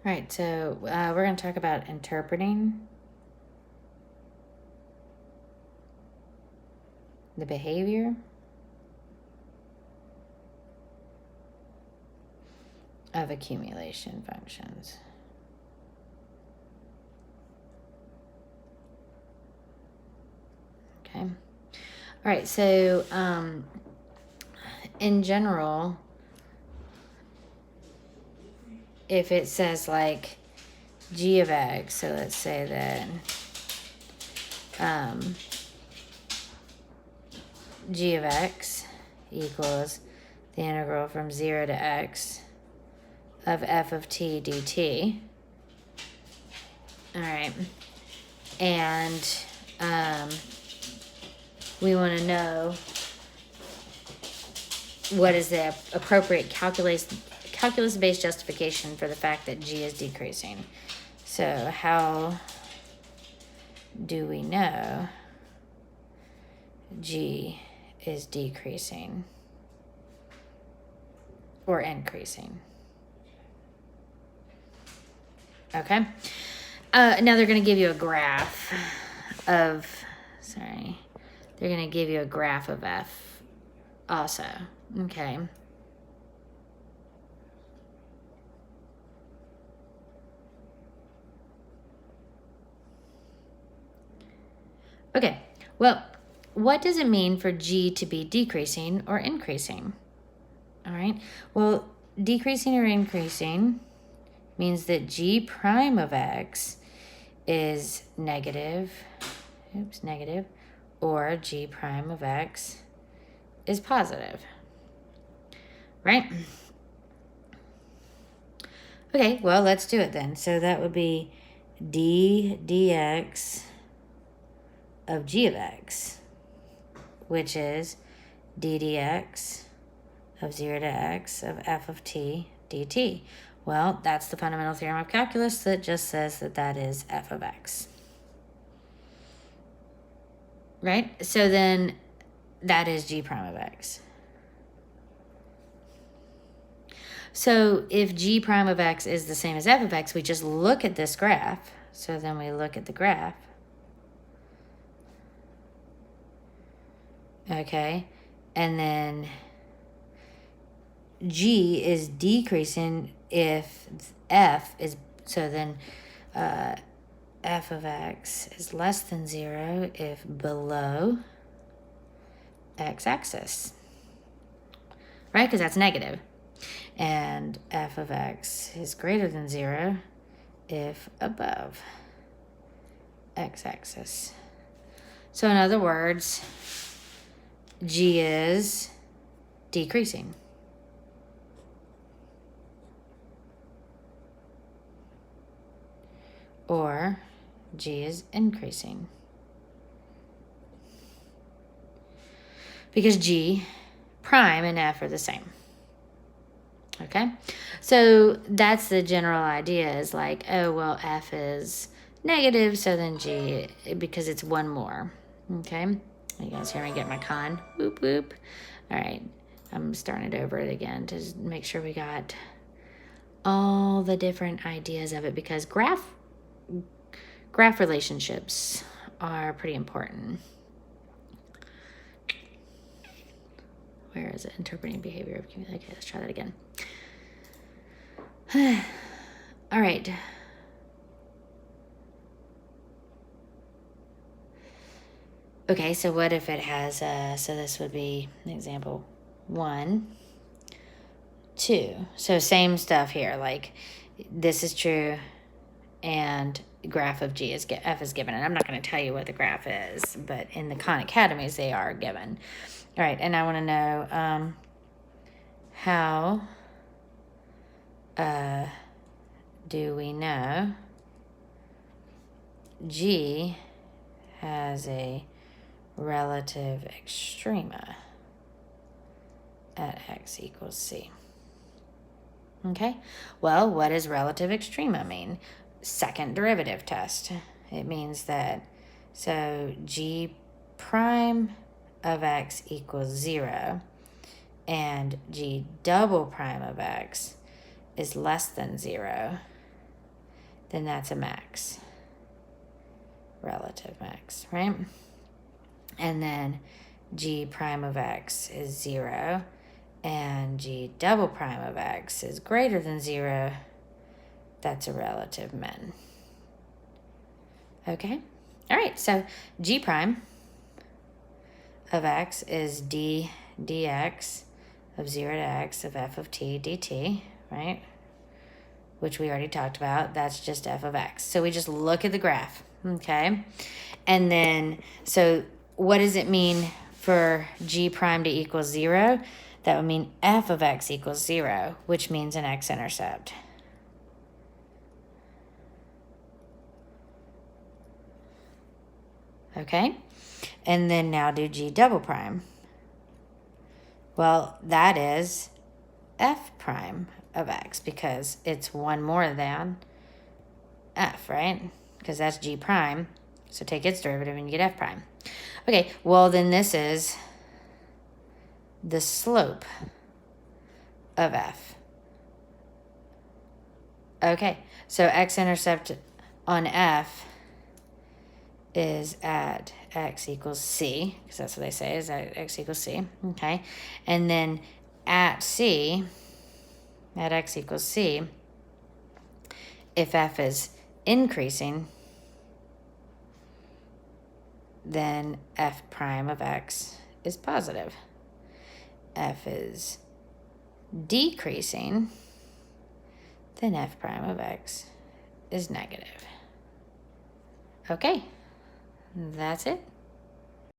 All right, so we're going to talk about interpreting the behavior of accumulation functions. Okay. All right, so in general, if it says like g of x, so let's say that g of x equals the integral from 0 to x of f of t dt. All right. And we want to know what is the appropriate calculus-based justification for the fact that g is decreasing. So how do we know g is decreasing or increasing? Okay. Now they're going to give you a graph of, they're going to give you a graph of f also. Okay. Okay, well, what does it mean for g to be decreasing or increasing? All right, well, decreasing or increasing means that g prime of x is negative, or g prime of x is positive, right? Okay, well, let's do it then. So that would be d dx of g of x, which is d dx of 0 to x of f of t dt. Well, that's the fundamental theorem of calculus that just says that that is f of x. Right? So then that is g prime of x. So if g prime of x is the same as f of x, we just look at this graph. So then we look at the graph. Okay. And then g is decreasing if f is, so then f of x is less than 0 if below x-axis, right? Because that's negative. And f of x is greater than 0 if above x-axis. So in other words, g is decreasing. Or g is increasing. Because g prime and f are the same. Okay? So that's the general idea, is like, oh, well, f is negative, so then g, because it's one more. Okay? You guys hear me get my con? Whoop, whoop. All right. I'm starting it over again to make sure we got all the different ideas of it, because graph relationships are pretty important. Where is it? Interpreting behavior of accumulation. Okay, let's try that again. All right. Okay, so what if it has, so this would be example 1, 2. So same stuff here, like this is true and graph of g is, f is given. And I'm not going to tell you what the graph is, but in the Khan Academies, they are given. All right, and I want to know how do we know g has a relative extrema at x equals c? Okay, well, what does relative extrema mean? Second derivative test. It means that, so g prime of x equals 0 and g double prime of x is less than 0, then that's a max. Relative max, right? And then g prime of x is 0, and g double prime of x is greater than 0. That's a relative min. Okay? All right, so g prime of x is d dx of 0 to x of f of t dt, right? Which we already talked about. That's just f of x. So we just look at the graph, okay? And then, so what does it mean for g prime to equal 0? That would mean f of x equals 0, which means an x-intercept. Okay? And then now do g double prime. Well, that is f prime of x, because it's 1 more than f, right? Because that's g prime. So take its derivative and you get f prime. Okay, well then this is the slope of f. Okay, so x-intercept on f is at x equals c, because that's what they say, is at x equals c, okay? And then at c, at x equals c, if f is increasing, then f prime of x is positive. F is decreasing, then f prime of x is negative. Okay, that's it.